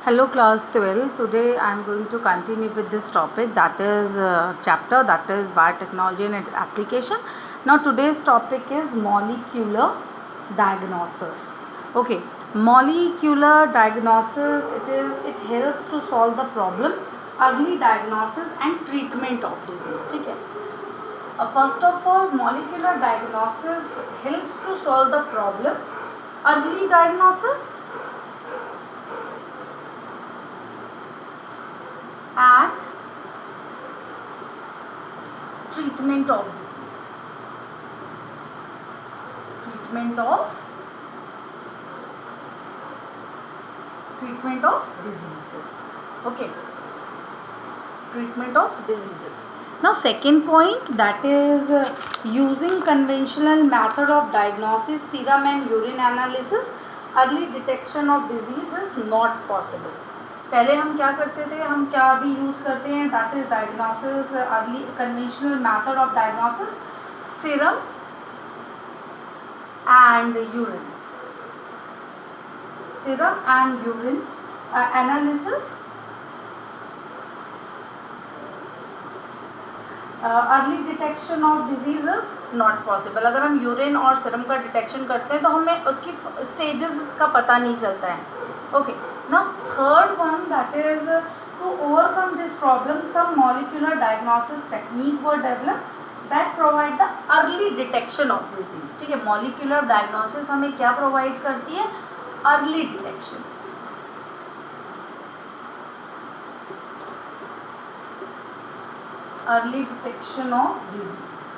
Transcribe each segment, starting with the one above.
Hello class 12. Today I am going to continue with this topic, that is chapter, that is biotechnology and its application. Now today's topic is molecular diagnosis. Okay, molecular diagnosis, it helps to solve the problem, early diagnosis and treatment of disease. ठीक है. First of all, molecular diagnosis helps to solve the problem, early diagnosis and treatment of disease. Treatment of diseases. Okay. Treatment of diseases. Now second point, that is using conventional method of diagnosis, serum and urine analysis, early detection of disease is not possible. पहले हम क्या करते थे, हम क्या अभी use करते हैं, that is diagnosis, early conventional method of diagnosis, serum and urine, analysis, early detection of diseases not possible. अगर हम यूरिन और सीरम का डिटेक्शन करते हैं तो हमें उसकी स्टेजेस का पता नहीं चलता है. Okay. Now third one, that is to overcome this problem, some molecular diagnosis technique were developed that provide the early detection of disease. ठीक है, molecular diagnosis हमें क्या provide करती है? Early detection. Early detection of disease.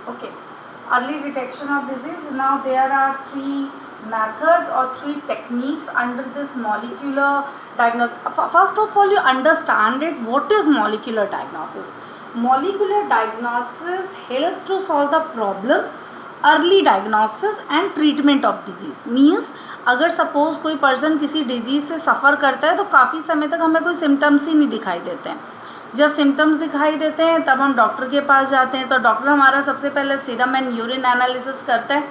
Okay, early detection of disease. Now there are three methods or three techniques under this molecular diagnosis. First of all, you understand it. What is molecular diagnosis? Molecular diagnosis help to solve the problem, early diagnosis and treatment of disease. Means अगर suppose कोई person किसी disease से सफ़र करता है तो काफ़ी समय तक हमें कोई सिम्टम्स ही नहीं दिखाई देते हैं. जब सिम्टम्स दिखाई देते हैं तब हम डॉक्टर के पास जाते हैं, तो डॉक्टर हमारा सबसे पहले सीरम एंड यूरिन एनालिसिस करता है,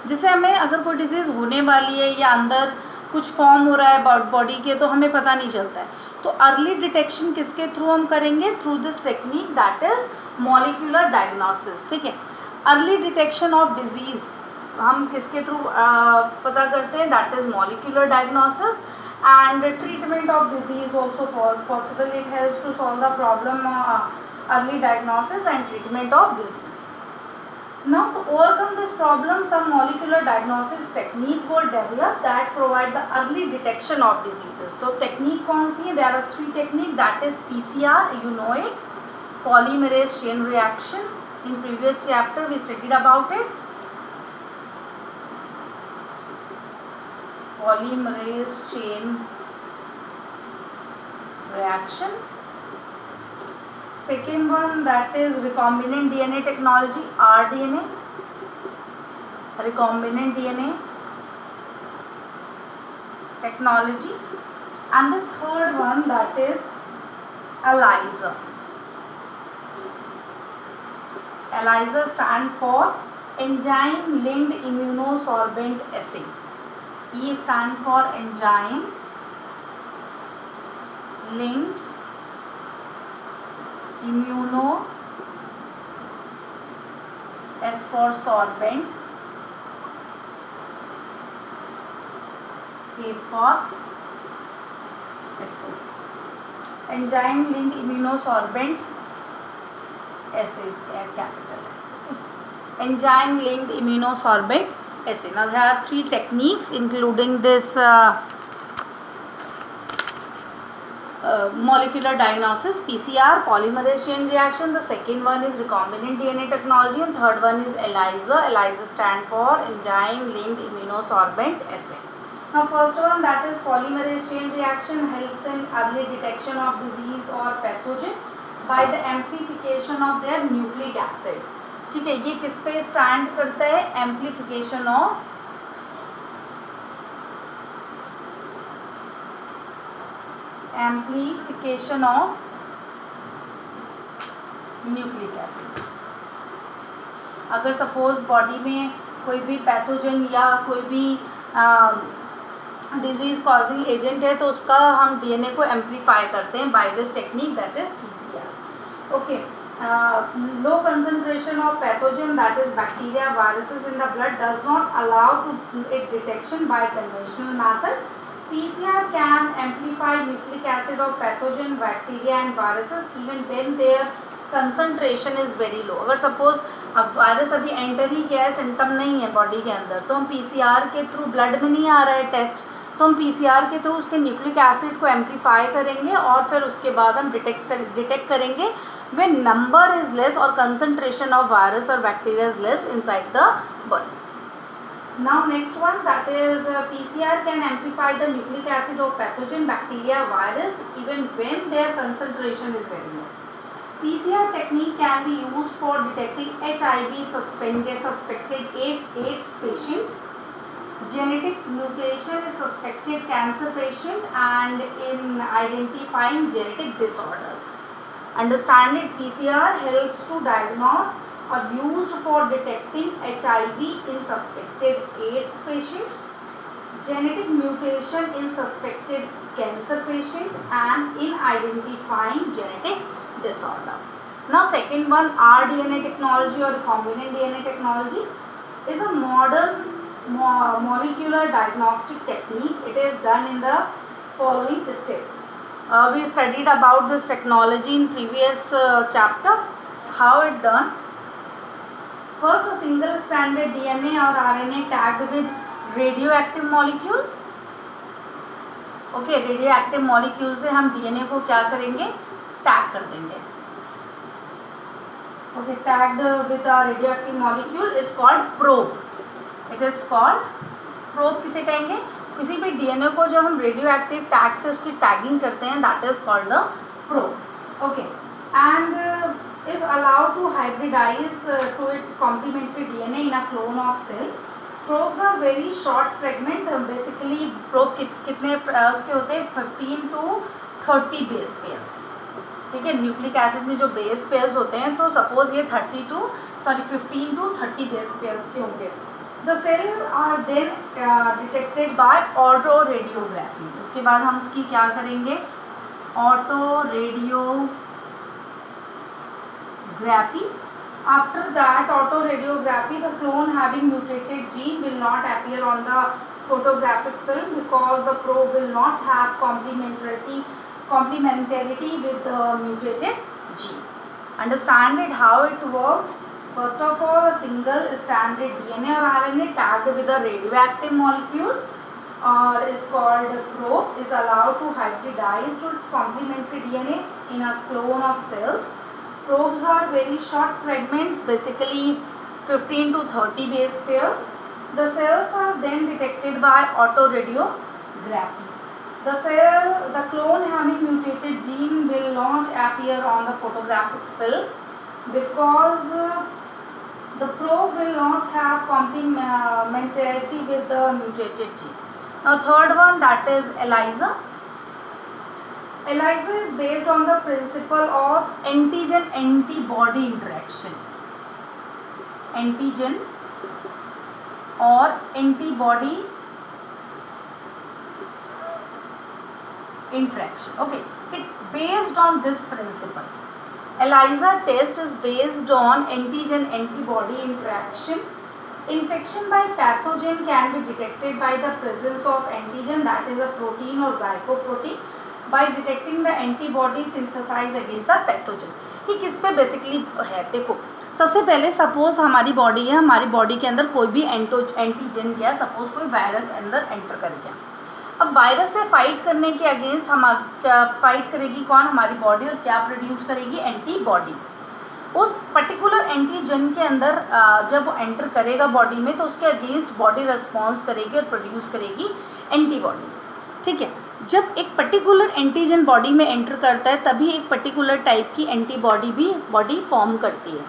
जिससे हमें अगर कोई डिजीज़ होने वाली है या अंदर कुछ फॉर्म हो रहा है बॉडी के तो हमें पता नहीं चलता है. तो अर्ली डिटेक्शन किसके थ्रू हम करेंगे? Through this technique, that is molecular diagnosis. ठीक है. अर्ली डिटेक्शन ऑफ डिजीज़ हम किसके थ्रू पता करते हैं? That is molecular diagnosis. And treatment of disease also possible. It helps to solve the problem, early diagnosis and treatment of disease. Now to overcome this problem, some molecular diagnosis technique were developed that provide the early detection of diseases. So technique कौन सी है? There are three techniques, that is PCR, you know it, polymerase chain reaction. In previous chapter we studied about it. Polymerase chain reaction. Second one, that is recombinant DNA technology, rDNA, recombinant DNA technology. And the third one, that is ELISA. ELISA stand for enzyme linked immunosorbent assay. E stand for enzyme linked immuno, S for sorbent, A for assay. Enzyme linked immunosorbent assay is capital. Enzyme linked immunosorbent assay. Now there are three techniques including this molecular diagnosis, PCR, polymerase chain reaction. The second one is recombinant DNA technology and third one is ELISA. ELISA stand for enzyme linked immunosorbent assay. Now first one, that is polymerase chain reaction, helps in early detection of disease or pathogen by the amplification of their nucleic acid. ठीक है, ये किस पे stand करता है? Amplification of nucleic acid. अगर suppose body में कोई भी पैथोजन या कोई भी डिजीज़ कॉजिंग एजेंट है तो उसका हम डीएनए को एम्पलीफाई करते हैं by this technique that is PCR. Okay. Low concentration of pathogen, that is bacteria, viruses in the blood, does not allow to its detection by conventional method. PCR can amplify nucleic acid of pathogen, bacteria and viruses even when their concentration is very low. अगर suppose अब virus अभी enter ही किया है, symptom नहीं है body के अंदर, तो हम पीसीआर के थ्रू, ब्लड में नहीं आ रहा है टेस्ट, तो हम पीसीआर के थ्रू उसके न्यूक्लिक एसिड को एम्पलीफाई करेंगे और फिर उसके बाद हम डिटेक्ट करेंगे when number is less or concentration of virus or bacteria is less inside the body. Now next one, that is PCR can amplify the nucleic acid of pathogen, bacteria, virus even when their concentration is very low. PCR technique can be used for detecting HIV suspected AIDS patients, genetic mutation is suspected cancer patient, and in identifying genetic disorders. Understand it, PCR helps to diagnose or used for detecting HIV in suspected AIDS patients, genetic mutation in suspected cancer patient, and in identifying genetic disorder. Now second one, rDNA technology or recombinant DNA technology is a modern molecular diagnostic technique. It is done in the following step. We studied about this technology in previous chapter. How it done? First, a single stranded DNA or RNA tagged with radioactive molecule. Okay, radioactive molecule से हम DNA को क्या करेंगे, tag कर देंगे. Okay, tagged with a radioactive molecule is called probe. It is called probe. किसे कहेंगे? किसी भी डीएनए को जो हम रेडियो एक्टिव टैग से उसकी टैगिंग करते हैं, that is called the probe. Okay. And is allowed to hybridize to its complementary DNA in a clone of cell. Probes are very short fragment. Basically probe कितने उसके होते हैं, 15 to 30 base pairs. ठीक है, nucleic acid में जो base pairs होते हैं, तो सपोज ये 15 to 30 बेस पेयर्स के होंगे. The cell are then detected by auto radiography. उसके बाद हम उसकी क्या करेंगे, auto radiography. After that auto radiography, the clone having mutated gene will not appear on the photographic film because the probe will not have complementarity with the mutated gene. Understand it, how it works. First of all, a single stranded DNA or RNA tagged with a radioactive molecule or is called a probe is allowed to hybridize to its complementary DNA in a clone of cells. Probes are very short fragments, basically 15 to 30 base pairs. The cells are then detected by autoradiography. The clone having mutated gene will not appear on the photographic film because the probe will not have complementarity with the mutated gene. Now third one, that is ELISA. ELISA is based on the principle of antigen antibody interaction. Antigen or antibody interaction. Okay, it based on this principle. ELISA test is based on antigen antibody interaction. Infection by pathogen can be detected by the presence of antigen, that is a protein or glycoprotein, by detecting the antibody synthesized against the pathogen. ये किस पे basically है, देखो सबसे पहले suppose हमारी body है, हमारी बॉडी के अंदर कोई भी एंटीजन गया, सपोज कोई वायरस अंदर एंटर कर गया. अब वायरस से फाइट करने के अगेंस्ट हम फाइट करेगी कौन, हमारी बॉडी, और क्या प्रोड्यूस करेगी, एंटीबॉडीज़. उस पर्टिकुलर एंटीजन के अंदर जब वो एंटर करेगा बॉडी में, तो उसके अगेंस्ट बॉडी रिस्पॉन्स करेगी और प्रोड्यूस करेगी एंटीबॉडी. ठीक है, जब एक पर्टिकुलर एंटीजन बॉडी में एंटर करता है तभी एक पर्टिकुलर टाइप की एंटीबॉडी भी बॉडी फॉर्म करती है.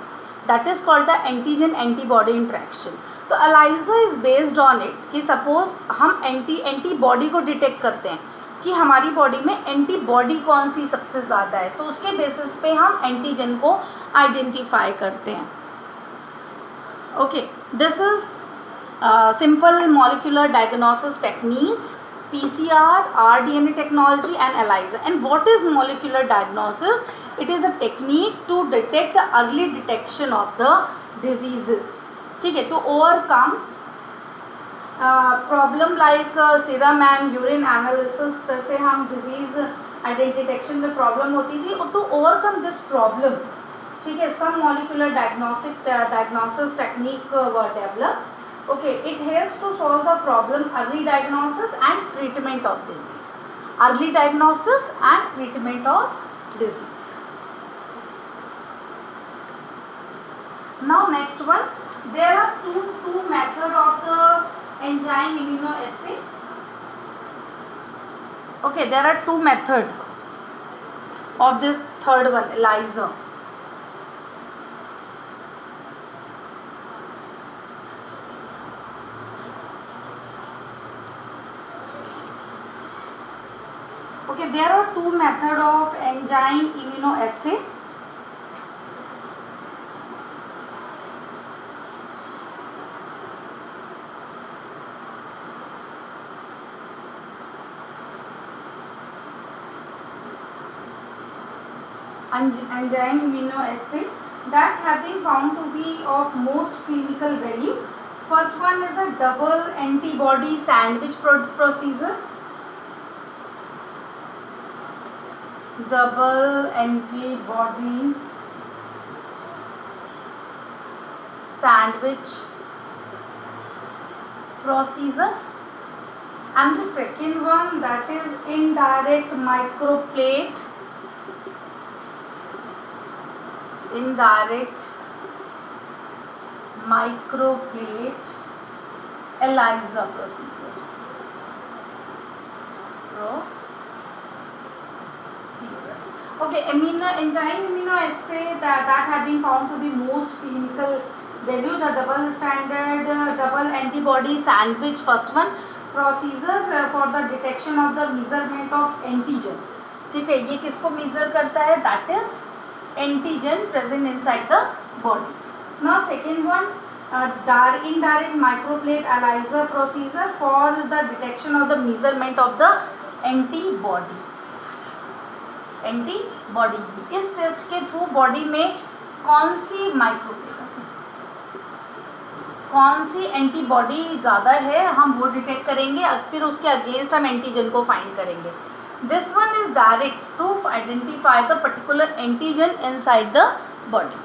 That is called the antigen antibody interaction. तो ELISA is based on it कि सपोज हम एंटीबॉडी को डिटेक्ट करते हैं कि हमारी बॉडी में एंटीबॉडी कौन सी सबसे ज़्यादा है, तो उसके बेसिस पे हम एंटीजन को आइडेंटिफाई करते हैं. Okay, this is simple molecular diagnosis techniques, PCR, rDNA technology and ELISA. And what is molecular diagnosis? It is a technique to detect the early detection of the diseases. ठीक है, to overcome problem like serum and urine analysis से हम disease आइडेंटिटेक्शन में problem होती थी, और to overcome this problem, ठीक है, some molecular diagnosis technique were develop. Okay, it helps to solve the problem early diagnosis and treatment of disease. Early diagnosis and treatment of disease. Now next one, there are two method of the enzyme immunoassay. Okay, there are two method of this third one, ELISA. Okay, there are two method of enzyme immunoassay. Enzyme immunoassay that have been found to be of most clinical value. First one is the double antibody sandwich procedure. Double antibody sandwich procedure. And the second one, that is indirect microplate ELISA procedure. Okay, enzyme immunoassay that have been found to be most clinical value. The double antibody sandwich, first one procedure for the detection of the measurement of antigen. ठीक है, ये किसको major करता है? That is antigen present inside the body. Now second one, indirect microplate ELISA procedure for the detection of the measurement of the antibody. इस test के through body में कौन सी कौन सी एंटीबॉडी ज़्यादा है हम वो डिटेक्ट करेंगे, फिर उसके अगेंस्ट हम एंटीजन को फाइंड करेंगे. This one is direct to identify the particular antigen inside the body.